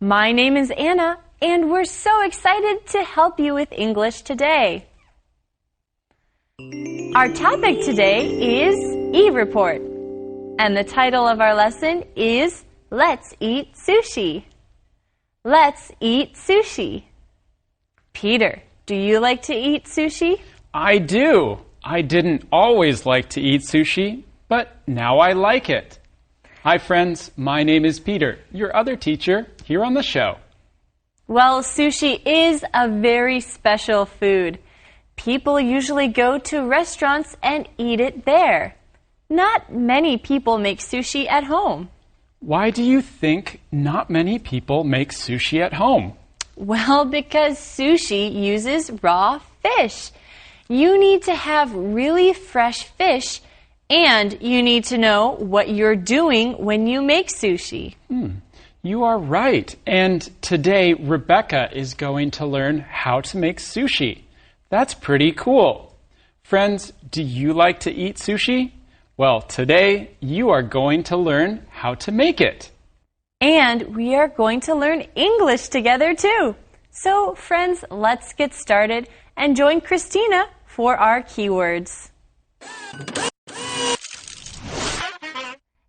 My name is Anna, and we're so excited to help you with English today. Our topic today is e-report, and the title of our lesson is Let's Eat Sushi. Let's eat sushi. Peter, do you like to eat sushi? I do. I didn't always like to eat sushi, but now I like it. Hi friends, my name is Peter, your other teacher here on the show. Well, sushi is a very special food. People usually go to restaurants and eat it there. Not many people make sushi at home. Why do you think not many people make sushi at home? Well, because sushi uses raw fish. You need to have really fresh fish, and you need to know what you're doing when you make sushi. You are right. And today, Rebecca is going to learn how to make sushi. That's pretty cool. Friends, do you like to eat sushi? Well, today you are going to learn how to make it. And we are going to learn English together too. So, friends, let's get started and join Christina for our keywords.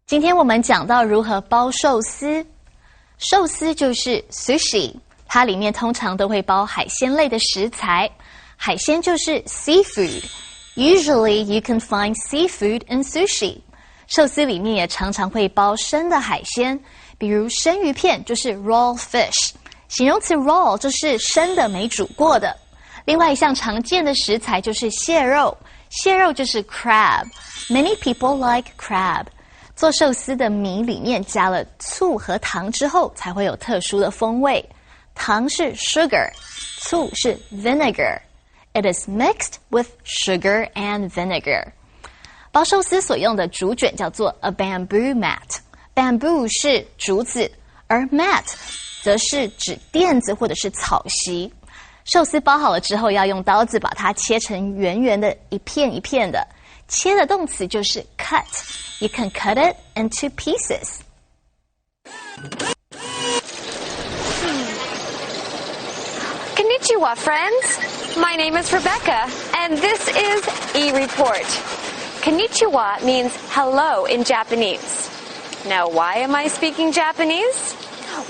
今天我们讲到如何包寿司。寿司就是 sushi， 它里面通常都会包海鲜类的食材。海鲜就是 seafood。Usually you can find seafood in sushi。寿司里面也常常会包生的海鲜，比如生鱼片就是 raw fish。形容词 raw 就是生的没煮过的。另外一项常见的食材就是蟹肉，蟹肉就是 crab。Many people like crab。做寿司的米里面加了醋和糖之后，才会有特殊的风味。糖是 sugar， 醋是 vinegar。It is mixed with sugar and vinegar。包寿司所用的竹卷叫做 a bamboo mat。Bamboo 是竹子，而 mat 则是指垫子或者是草席。寿司包好了之后，要用刀子把它切成圆圆的一片一片的。切的动词就是 cut。You can cut it into pieces. Konnichiwa, friends. My name is Rebecca, and this is e-report. Konnichiwa means hello in Japanese. Now, why am I speaking Japanese?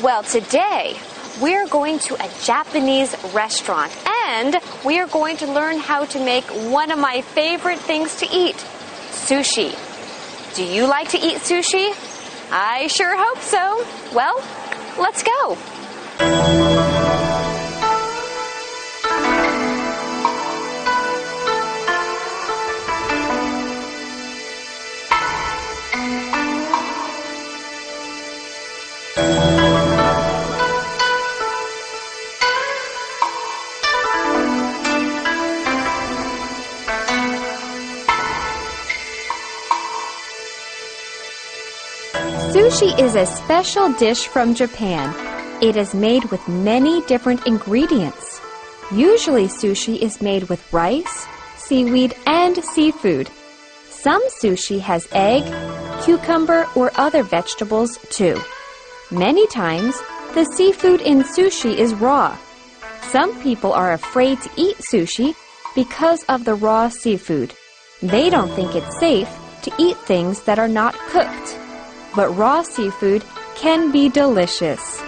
Well, today we're going to a Japanese restaurant, and we are going to learn how to make one of my favorite things to eat, sushi. Do you like to eat sushi? I sure hope so. Well, let's go. Sushi is a special dish from Japan. It is made with many different ingredients. Usually sushi is made with rice, seaweed, and seafood. Some sushi has egg, cucumber, or other vegetables too. Many times, the seafood in sushi is raw. Some people are afraid to eat sushi because of the raw seafood. They don't think it's safe to eat things that are not cooked. But raw seafood can be delicious.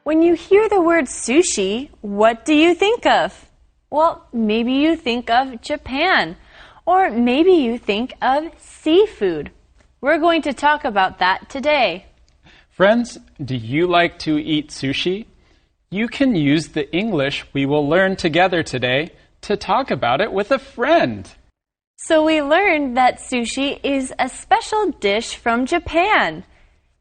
When you hear the word sushi, what do you think of? Well, maybe you think of Japan, or maybe you think of seafood. We're going to talk about that today. Friends, do you like to eat sushi? You can use the English we will learn together today to talk about it with a friend. So we learned that sushi is a special dish from Japan.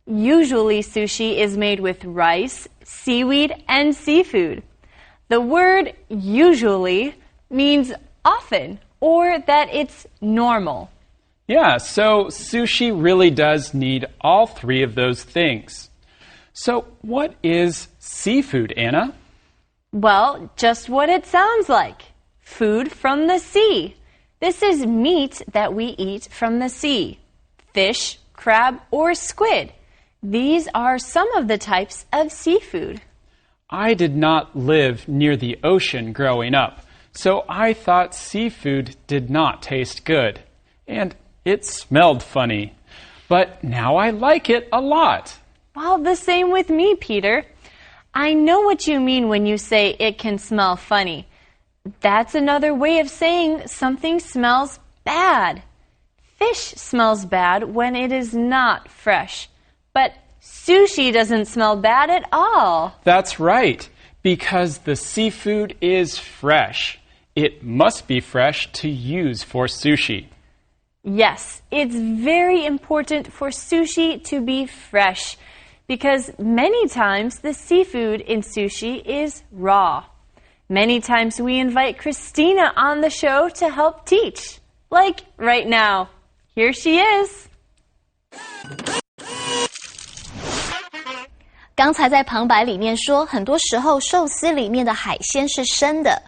Usually sushi is made with rice, seaweed, and seafood. The word usually means often or that it's normal. Yeah, so sushi really does need all three of those things. So what is seafood, Anna? Well, just what it sounds like. Food from the sea. This is meat that we eat from the sea. Fish, crab, or squid. These are some of the types of seafood. I did not live near the ocean growing up, so I thought seafood did not taste good. And it smelled funny. But now I like it a lot. Well, the same with me, Peter. I know what you mean when you say it can smell funny. That's another way of saying something smells bad. Fish smells bad when it is not fresh. But sushi doesn't smell bad at all. That's right, because the seafood is fresh. It must be fresh to use for sushi. Yes, it's very important for sushi to be fresh because many times the seafood in sushi is raw. Many times we invite Christina on the show to help teach. Like right now. Here she is. 刚才在旁白里面说，很多时候寿司里面的海鲜是生的。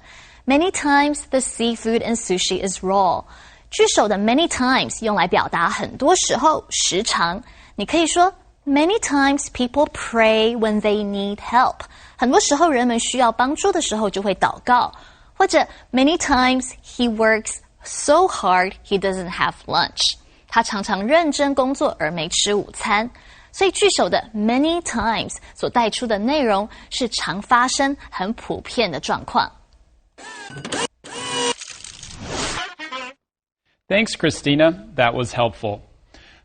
Many times the seafood in sushi is raw. 句首的 many times 用来表达很多时候、时常。你可以说 Many times people pray when they need help. 很多时候人们需要帮助的时候就会祷告。或者 Many times he works so hard he doesn't have lunch. 他常常认真工作而没吃午餐。所以句首的 many times 所带出的内容是常发生、很普遍的状况。Thanks, Christina. That was helpful.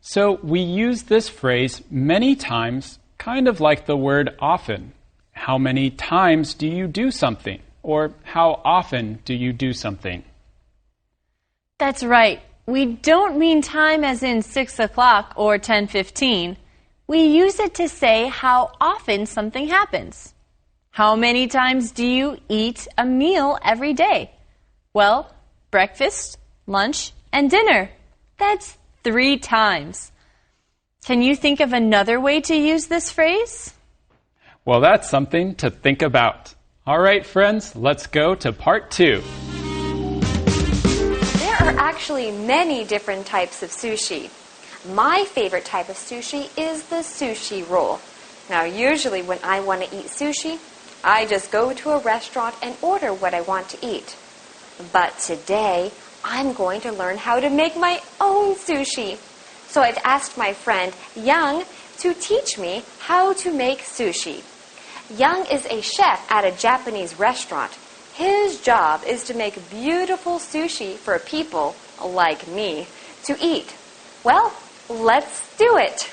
So we use this phrase many times, kind of like the word often. How many times do you do something? Or how often do you do something? That's right. We don't mean time as in 6 o'clock or 10:15. We use it to say how often something happens. How many times do you eat a meal every day? Well, breakfast, lunch, and dinner. That's 3 times. Can you think of another way to use this phrase? Well, that's something to think about. All right, friends, let's go to part 2. There are actually many different types of sushi. My favorite type of sushi is the sushi roll. Now, usually when I want to eat sushi, I just go to a restaurant and order what I want to eat. But today, I'm going to learn how to make my own sushi. So I've asked my friend Young to teach me how to make sushi. Young is a chef at a Japanese restaurant. His job is to make beautiful sushi for people like me to eat. Well, let's do it.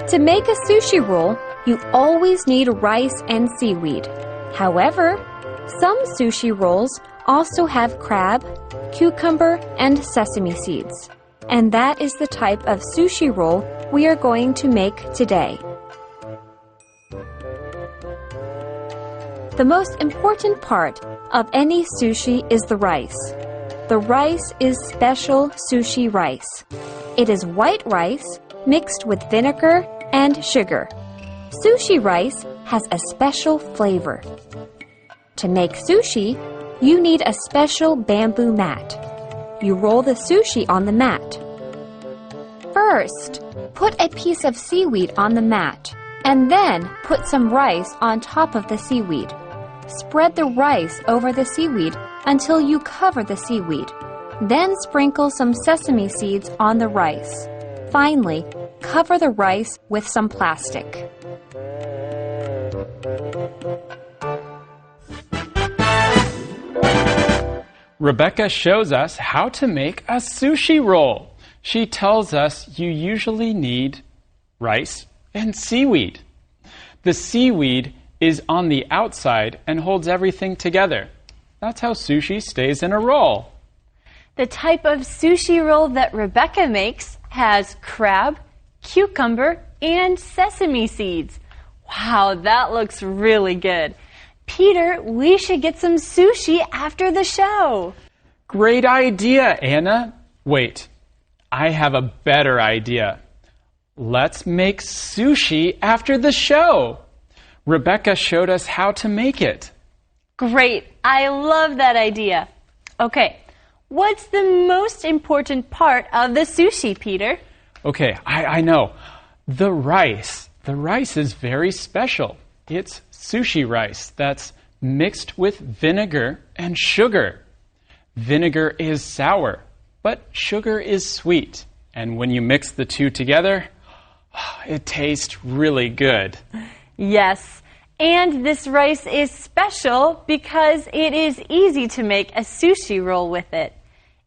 To make a sushi roll, you always need rice and seaweed. However, some sushi rolls also have crab, cucumber, and sesame seeds. And that is the type of sushi roll we are going to make today. The most important part of any sushi is the rice. The rice is special sushi rice. It is white rice mixed with vinegar and sugar. Sushi rice has a special flavor. To make sushi, you need a special bamboo mat. You roll the sushi on the mat. First, put a piece of seaweed on the mat, and then put some rice on top of the seaweed. Spread the rice over the seaweed until you cover the seaweed. Then sprinkle some sesame seeds on the rice. Finally, cover the rice with some plastic. Rebecca shows us how to make a sushi roll. She tells us you usually need rice and seaweed. The seaweed is on the outside and holds everything together. That's how sushi stays in a roll. The type of sushi roll that Rebecca makes has crab, cucumber, and sesame seeds. Wow, that looks really good. Peter, we should get some sushi after the show. Great idea, Anna. Wait, I have a better idea. Let's make sushi after the show. Rebecca showed us how to make it. Great. I love that idea. Okay, what's the most important part of the sushi, Peter? Okay, I know. The rice. The rice is very special. It's sushi rice that's mixed with vinegar and sugar. Vinegar is sour, but sugar is sweet. And when you mix the two together, it tastes really good. Yes, and this rice is special because it is easy to make a sushi roll with it.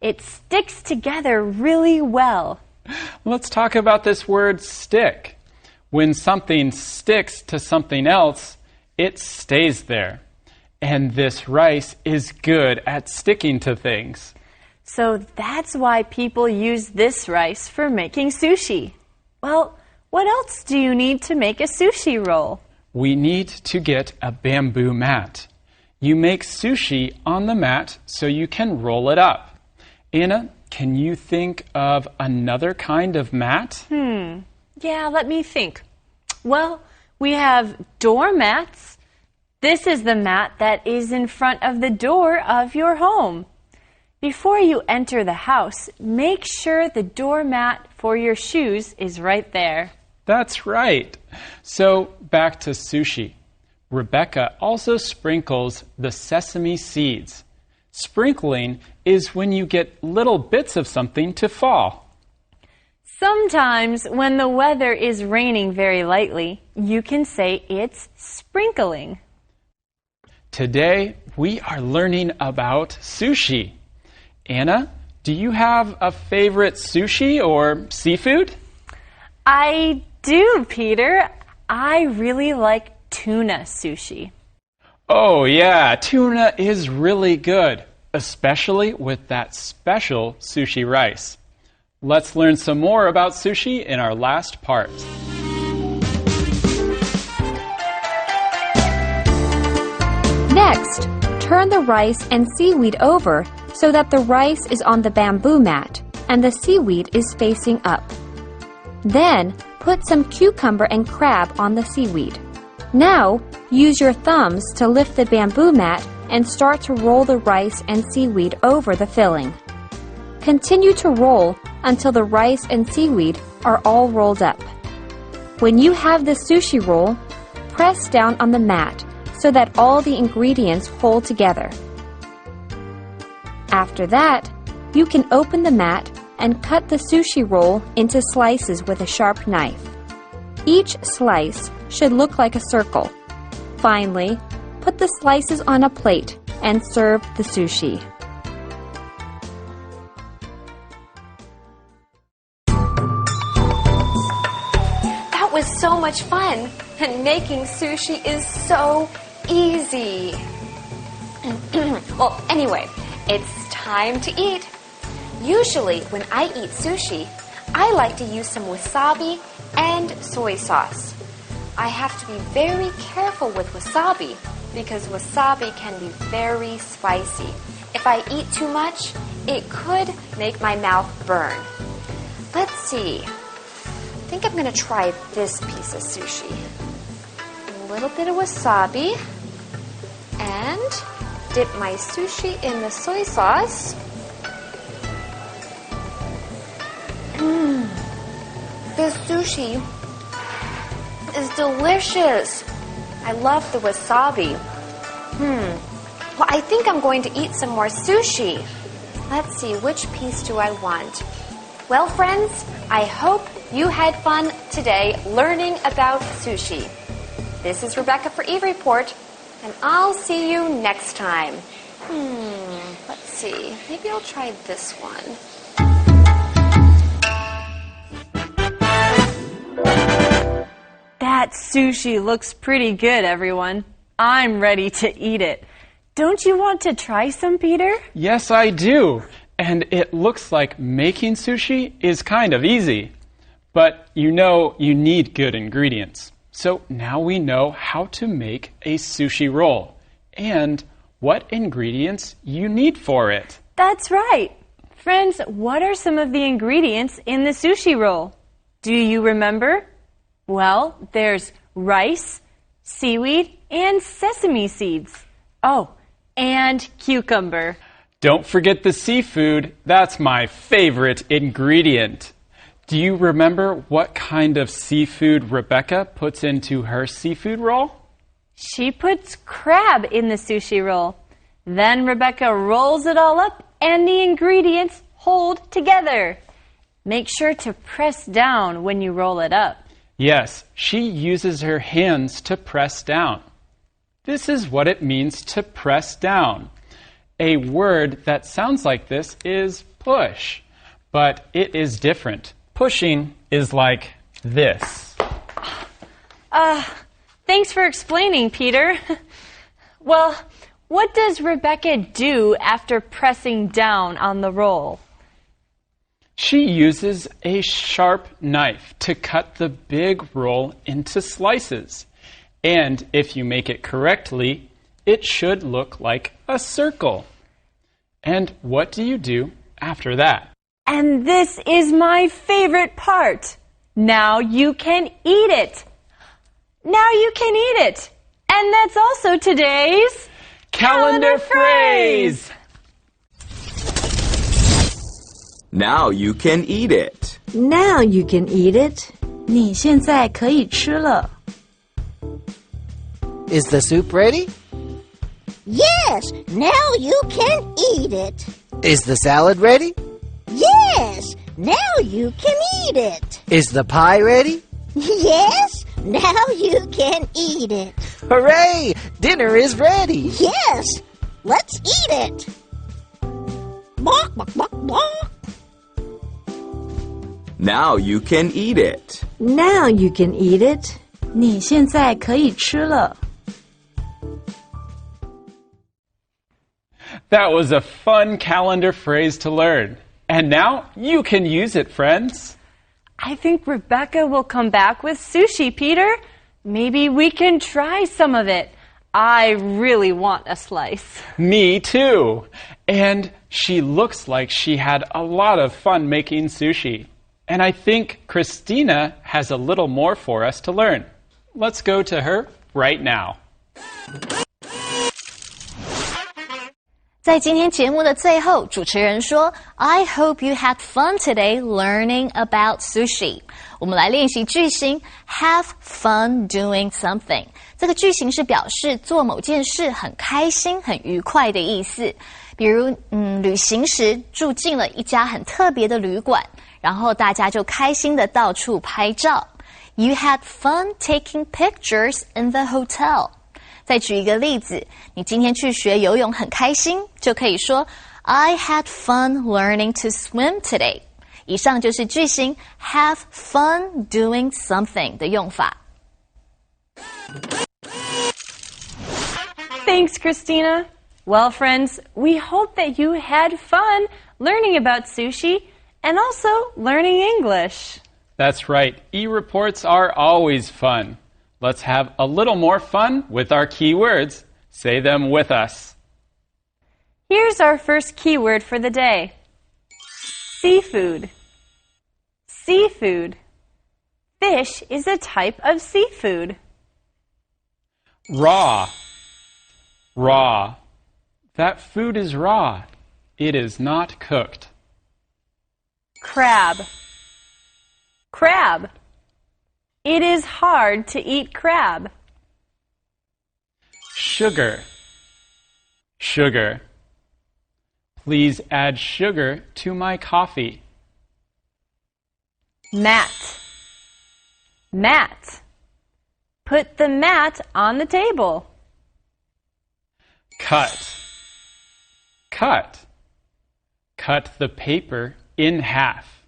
It sticks together really well. Let's talk about this word stick. When something sticks to something else, it stays there. And this rice is good at sticking to things. So that's why people use this rice for making sushi. Well, what else do you need to make a sushi roll? We need to get a bamboo mat. You make sushi on the mat so you can roll it up. Anna, can you think of another kind of mat? Yeah, let me think. Well, we have doormats. This is the mat that is in front of the door of your home. Before you enter the house, make sure the doormat for your shoes is right there. That's right. So back to sushi. Rebecca also sprinkles the sesame seeds. Sprinkling is when you get little bits of something to fall. Sometimes when the weather is raining very lightly, you can say it's sprinkling. Today, we are learning about sushi. Anna, do you have a favorite sushi or seafood? I do, Peter. I really like tuna sushi. Oh, yeah, tuna is really good, especially with that special sushi rice. Let's learn some more about sushi in our last part. Next, turn the rice and seaweed over so that the rice is on the bamboo mat and the seaweed is facing up. Then, put some cucumber and crab on the seaweed. Now, use your thumbs to lift the bamboo mat and start to roll the rice and seaweed over the filling. Continue to roll until the rice and seaweed are all rolled up. When you have the sushi roll, press down on the mat so that all the ingredients hold together. After that, you can open the mat and cut the sushi roll into slices with a sharp knife. Each slice should look like a circle. Finally, put the slices on a plate and serve the sushi. That was so much fun, and making sushi is so easy. Well, anyway, it's time to eat. Usually, when I eat sushi, I like to use some wasabi and soy sauce. I have to be very careful with wasabi because wasabi can be very spicy. If I eat too much, it could make my mouth burn. Let's see. I think I'm going to try this piece of sushi. A little bit of wasabi and dip my sushi in the soy sauce. This sushi is delicious. I love the wasabi. Well, I think I'm going to eat some more sushi. Let's see, which piece do I want? Well, friends, I hope you had fun today learning about sushi. This is Rebecca for eReport, and I'll see you next time. Let's see, maybe I'll try this one. That sushi looks pretty good, everyone. I'm ready to eat it. Don't you want to try some, Peter? Yes, I do. And it looks like making sushi is kind of easy. But you know you need good ingredients. So now we know how to make a sushi roll and what ingredients you need for it. That's right. Friends, what are some of the ingredients in the sushi roll? Do you remember? Well, there's rice, seaweed, and sesame seeds. Oh, and cucumber. Don't forget the seafood. That's my favorite ingredient. Do you remember what kind of seafood Rebecca puts into her seafood roll? She puts crab in the sushi roll. Then Rebecca rolls it all up and the ingredients hold together. Make sure to press down when you roll it up. Yes, she uses her hands to press down. This is what it means to press down. A word that sounds like this is push, but it is different. Pushing is like this. Thanks for explaining, Peter. Well, what does Rebecca do after pressing down on the roll? She uses a sharp knife to cut the big roll into slices. And if you make it correctly, it should look like a circle. And what do you do after that? And this is my favorite part. Now you can eat it. Now you can eat it. And that's also today's Calendar phrase! Now you can eat it. Now you can eat it. 你现在可以吃了。Is the soup ready? Yes, now you can eat it. Is the salad ready? Yes, now you can eat it. Is the pie ready? Yes, now you can eat it. Hooray! Dinner is ready! Yes, let's eat it. Bawk, bawk, bawk, bawk. Now you can eat it. Now you can eat it. 你现在可以吃了。That was a fun calendar phrase to learn. And now you can use it, friends. I think Rebecca will come back with sushi, Peter. Maybe we can try some of it. I really want a slice. Me too. And she looks like she had a lot of fun making sushi. And I think Christina has a little more for us to learn. Let's go to her right now. 在今天节目的最后，主持人说 I hope you had fun today learning about sushi. 我们来练习句型 have fun doing something. 这个句型是表示做某件事很开心、很愉快的意思。比如，旅行时住进了一家很特别的旅馆，然后大家就开心的到处拍照。You had fun taking pictures in the hotel. 再举一个例子，你今天去学游泳很开心，就可以说 I had fun learning to swim today. 以上就是句型 have fun doing something 的用法。Thanks, Christina. Well, friends, we hope that you had fun learning about sushi and also learning English. That's right. E-reports are always fun. Let's have a little more fun with our key words. Say them with us. Here's our first keyword for the day. Seafood. Seafood. Fish is a type of seafood. Raw. Raw. That food is raw. It is not cooked. Crab. Crab. It is hard to eat crab. Sugar. Sugar. Please add sugar to my coffee. Mat. Mat. Put the mat on the table. Cut. Cut. Cut the paper in half.